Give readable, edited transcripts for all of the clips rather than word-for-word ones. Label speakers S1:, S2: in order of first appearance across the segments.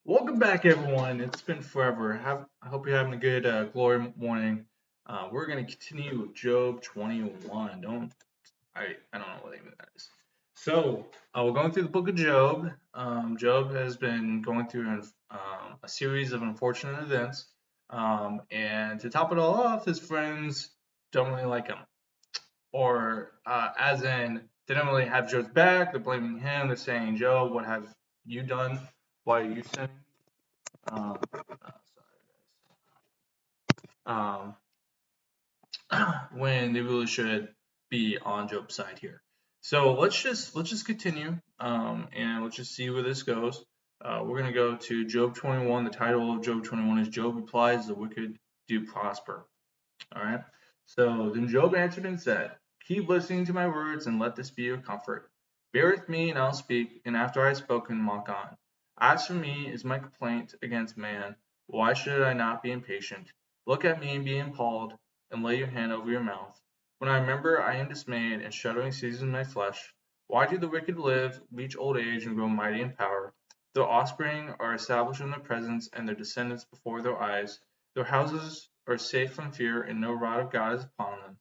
S1: Welcome back, everyone. It's been forever. I hope you're having a good, glory morning. We're gonna continue with Job 21. I don't know what even that is. So we're going through the book of Job. Job has been going through a series of unfortunate events, and to top it all off, his friends don't really like him, or as in they don't really have Job's back. They're blaming him. They're saying, "Job, what have you done? Why are you sinning?" Um, when they really should be on Job's side here. So let's just continue, and let's just see where this goes. We're gonna go to Job 21. The title of Job 21 is Job replies, "The wicked do prosper." All right. So then Job answered and said, "Keep listening to my words and let this be your comfort. Bear with me and I'll speak, and after I have spoken, mock on. As for me is my complaint against man. Why should I not be impatient? Look at me and be appalled, and lay your hand over your mouth. When I remember, I am dismayed, and shuddering seizes my flesh. Why do the wicked live, reach old age, and grow mighty in power? Their offspring are established in their presence, and their descendants before their eyes. Their houses are safe from fear, and no rod of God is upon them.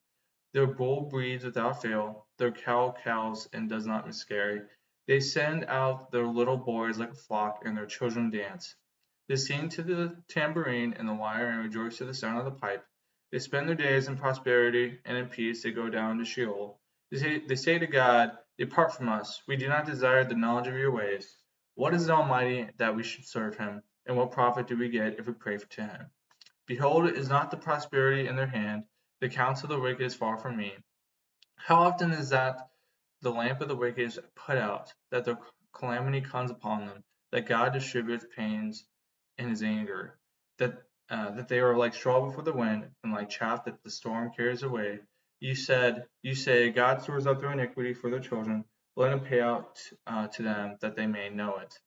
S1: Their bull breeds without fail, their cow cows and does not miscarry. They send out their little boys like a flock, and their children dance. They sing to the tambourine and the lyre, and rejoice to the sound of the pipe. They spend their days in prosperity, and in peace they go down to Sheol. They say to God, "Depart from us, we do not desire the knowledge of your ways. What is the Almighty that we should serve him? And what profit do we get if we pray to him? Behold, is not the prosperity in their hand, the counsel of the wicked is far from me. How often is that the lamp of the wicked is put out, that their calamity comes upon them, that God distributes pains in his anger, that they are like straw before the wind, and like chaff that the storm carries away. You say, God stores up their iniquity for their children. Let him pay out to them, that they may know it.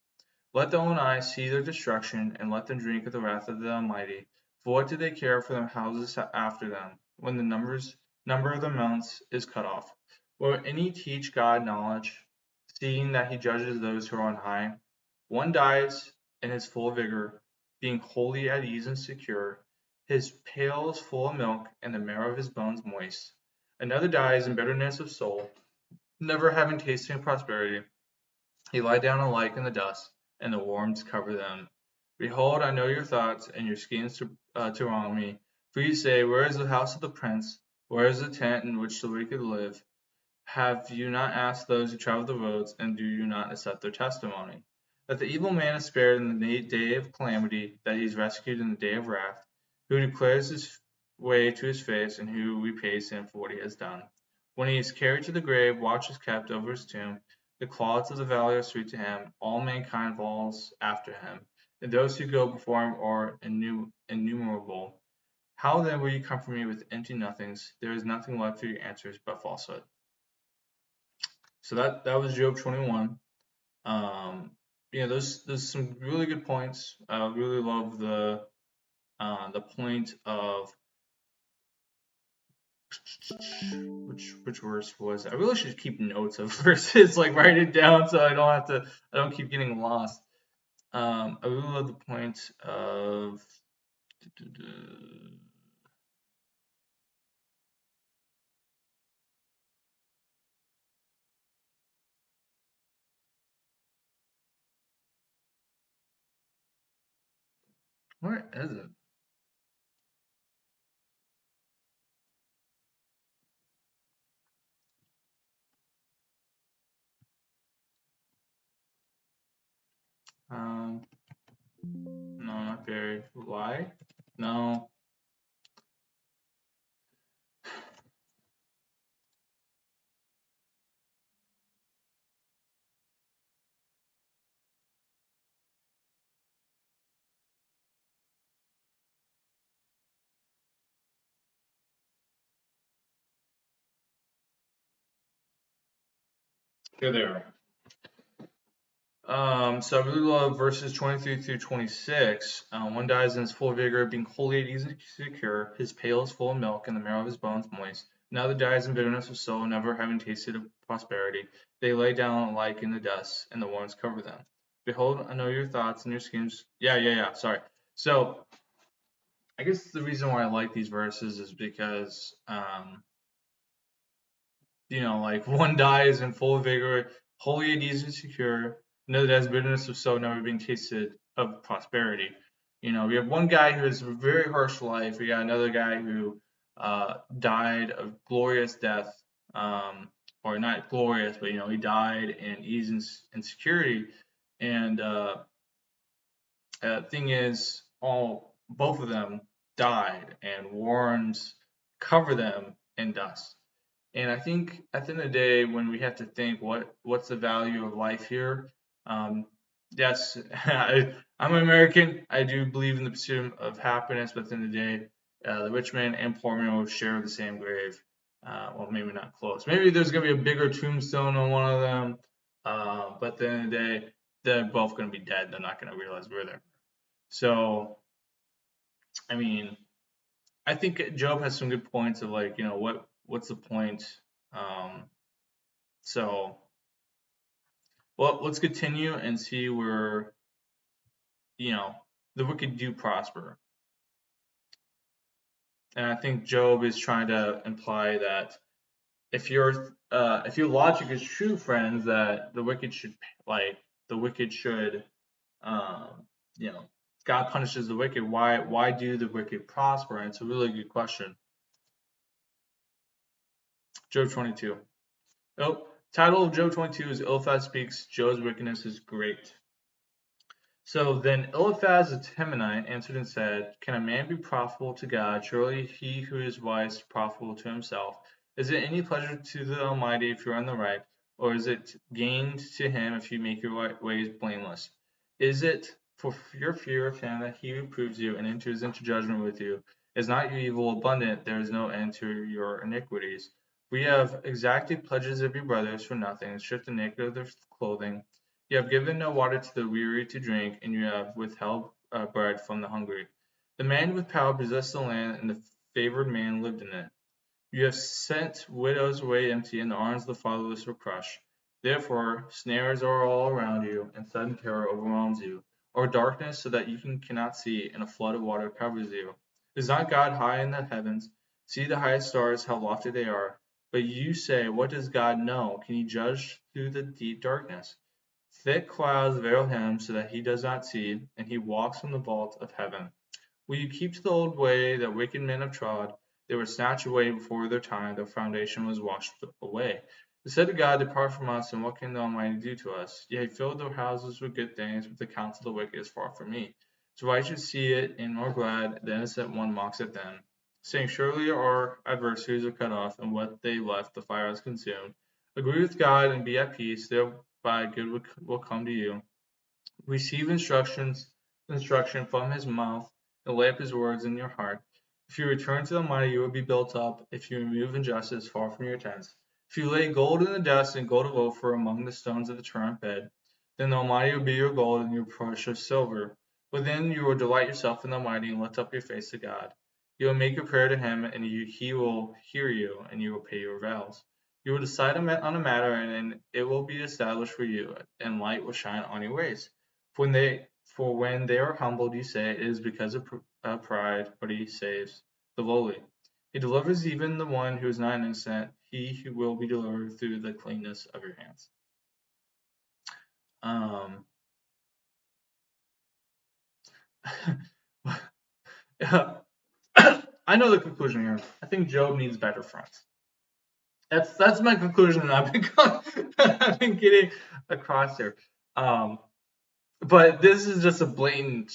S1: Let their own eyes see their destruction, and let them drink of the wrath of the Almighty. For what do they care for their houses after them, when the number of their mounts is cut off? Will any teach God knowledge, seeing that he judges those who are on high? One dies in his full vigor, being wholly at ease and secure. His pail is full of milk, and the marrow of his bones moist. Another dies in bitterness of soul, never having tasted prosperity. He lie down alike in the dust, and the worms cover them. Behold, I know your thoughts, and your schemes to wrong me. For you say, Where is the house of the prince? Where is the tent in which the wicked live? Have you not asked those who travel the roads, and do you not accept their testimony? That the evil man is spared in the day of calamity, that he is rescued in the day of wrath, who declares his way to his face, and who repays him for what he has done. When he is carried to the grave, watch is kept over his tomb. The clods of the valley are sweet to him. All mankind follows after him, and those who go before him are innumerable. How then will you comfort me with empty nothings? There is nothing left for your answers but falsehood. So that was Job 21. Um, there's some really good points. I really love the point of which verse was it? I really should keep notes of verses, like write it down so I don't keep getting lost. I really love the point of where is it? Um, no, not buried. Why? No. Here they are. So I really love verses 23 through 26. One dies in his full vigor, being wholly at ease and secure. His pail is full of milk, and the marrow of his bones moist. Another dies in bitterness of soul, never having tasted of prosperity. They lay down alike in the dust, and the worms cover them. Behold, I know your thoughts and your schemes. Yeah. Sorry. So I guess the reason why I like these verses is because, like one dies in full vigor, wholly at ease and secure. Another has bitterness of soul, never being tasted of prosperity. We have one guy who has a very harsh life. We got another guy who died of glorious death, or not glorious, but he died in ease and security. And thing is, both of them died, and worms cover them in dust. And I think at the end of the day, when we have to think what's the value of life here, yes, I'm American. I do believe in the pursuit of happiness, but at the end of the day, the rich man and poor man will share the same grave. Well, maybe not close. Maybe there's gonna be a bigger tombstone on one of them, but at the end of the day, they're both gonna be dead. They're not gonna realize we're there. So, I mean, I think Job has some good points of like, what's the point? Um, so, well, let's continue and see where, you know, the wicked do prosper. And I think Job is trying to imply that if your logic is true, friends, that the wicked should, um, you know, God punishes the wicked. Why do the wicked prosper? And it's a really good question. Job 22. Oh, title of Job 22 is Eliphaz speaks. Job's wickedness is great. So then Eliphaz the Temanite answered and said, Can a man be profitable to God? Surely he who is wise is profitable to himself. Is it any pleasure to the Almighty if you are in the right, or is it gain to him if you make your ways blameless? Is it for your fear of him that he reproves you and enters into judgment with you? Is not your evil abundant? There is no end to your iniquities. We have exacted pledges of your brothers for nothing, stripped the naked of their clothing. You have given no water to the weary to drink, and you have withheld bread from the hungry. The man with power possessed the land, and the favored man lived in it. You have sent widows away empty, and the arms of the fatherless were crushed. Therefore, snares are all around you, and sudden terror overwhelms you, or darkness so that you cannot see, and a flood of water covers you. Is not God high in the heavens? See the highest stars, how lofty they are. But you say, What does God know? Can he judge through the deep darkness? Thick clouds veil him so that he does not see, and he walks from the vault of heaven. Will you keep to the old way that wicked men have trod? They were snatched away before their time, their foundation was washed away. They said to God, Depart from us, and what can the Almighty do to us? Yea, fill their houses with good things, but the counsel of the wicked is far from me. The righteous see it and are glad, the innocent one mocks at them, saying, Surely our adversaries are cut off, and what they left the fire has consumed. Agree with God and be at peace, thereby good will come to you. Receive instruction from his mouth, and lay up his words in your heart. If you return to the mighty, you will be built up. If you remove injustice far from your tents. If you lay gold in the dust and gold of Ophir among the stones of the torrent bed, then the Almighty will be your gold and your precious silver. But then you will delight yourself in the Almighty and lift up your face to God. You will make a prayer to him, and he will hear you, and you will pay your vows. You will decide on a matter, and it will be established for you, and light will shine on your ways. For when they are humbled, you say, It is because of pride, but he saves the lowly. He delivers even the one who is not innocent. He who will be delivered through the cleanness of your hands. Um, I know the conclusion here. I think Job needs better friends. That's my conclusion that I've been getting across here. But this is just a blatant.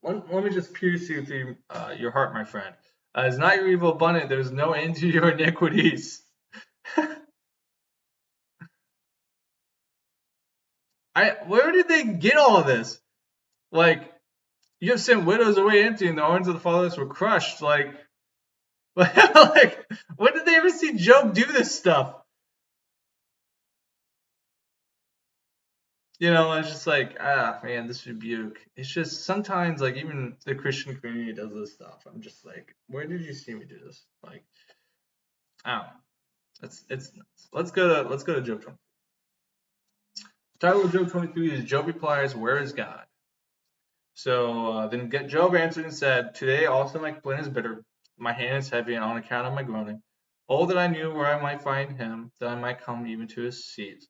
S1: Let me just pierce you through your heart, my friend. Is not your evil abundant? There's no end to your iniquities. Where did they get all of this? Like, you have sent widows away empty, and the arms of the fatherless were crushed. Like, when did they ever see Job do this stuff? It's just like, man, this rebuke. It's just sometimes, like, even the Christian community does this stuff. I'm just like, where did you see me do this? Like, I don't know. It's nuts. Let's go to Job 20. Title of Job 23 is Job replies, "Where is God?" So then Job answered and said, "Today also my complaint is bitter, my hand is heavy on account of my groaning. Oh, that I knew where I might find him, that I might come even to his seat.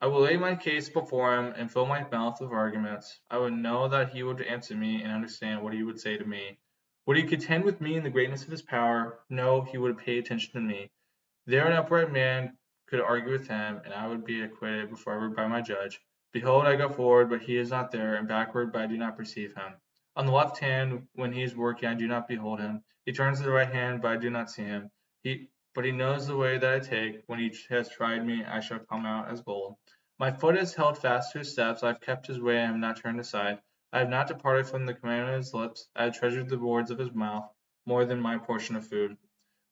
S1: I will lay my case before him and fill my mouth with arguments. I would know that he would answer me and understand what he would say to me. Would he contend with me in the greatness of his power? No, he would pay attention to me. There an upright man could argue with him, and I would be acquitted before by my judge. Behold, I go forward, but he is not there, and backward, but I do not perceive him. On the left hand, when he is working, I do not behold him. He turns to the right hand, but I do not see him. But he knows the way that I take. When he has tried me, I shall come out as gold. My foot has held fast to his steps. I have kept his way, and have not turned aside. I have not departed from the commandment of his lips. I have treasured the words of his mouth more than my portion of food.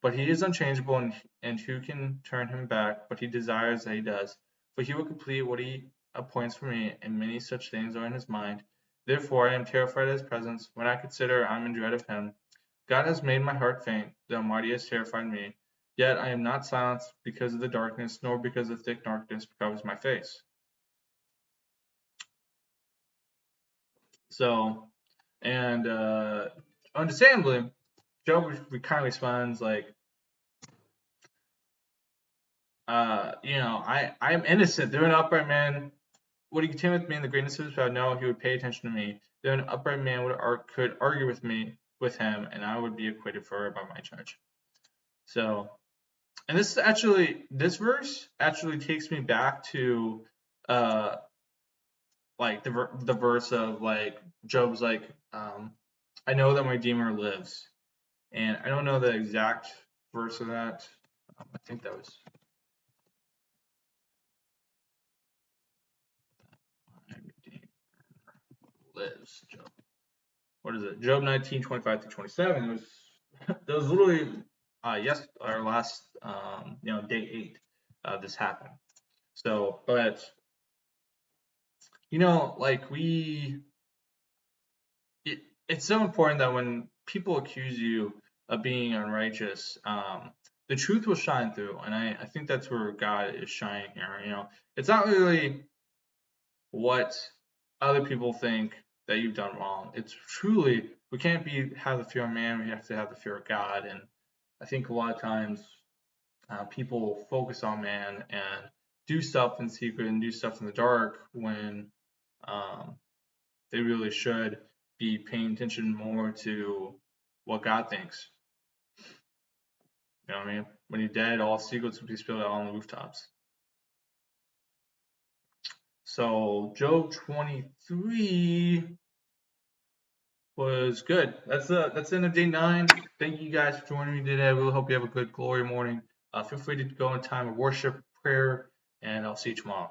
S1: But he is unchangeable, and who can turn him back? But he desires that he does. For he will complete what he appoints for me, and many such things are in his mind. Therefore I am terrified at his presence. When I consider, I am in dread of him. God has made my heart faint. The Almighty has terrified me. Yet I am not silenced because of the darkness, nor because the thick darkness covers my face. So, and understandably, Job kind of responds like, I'm innocent. They're an upright man. Would he contend with me in the greatness of his power? No, he would pay attention to me. Then an upright man could argue with him, and I would be acquitted for by my judge. So, and this verse actually takes me back to, like the verse of like Job's like, I know that my Redeemer lives, and I don't know the exact verse of that. I think that was my Redeemer lives. Job. What is it? Job 19:25 through 27. It was that was literally our last day 8 this happened. So, but like it's so important that when people accuse you of being unrighteous, the truth will shine through, and I think that's where God is shining here. It's not really what other people think that you've done wrong. It's truly we can't have the fear of man. We have to have the fear of God. And I think a lot of times people focus on man and do stuff in secret and do stuff in the dark when um, they really should be paying attention more to what God thinks. You know what I mean? When you're dead, all secrets will be spilled out on the rooftops. So Job 23 was good. That's the end of day 9. Thank you guys for joining me today. I really hope you have a good glory morning. Feel free to go in time of worship, prayer, and I'll see you tomorrow.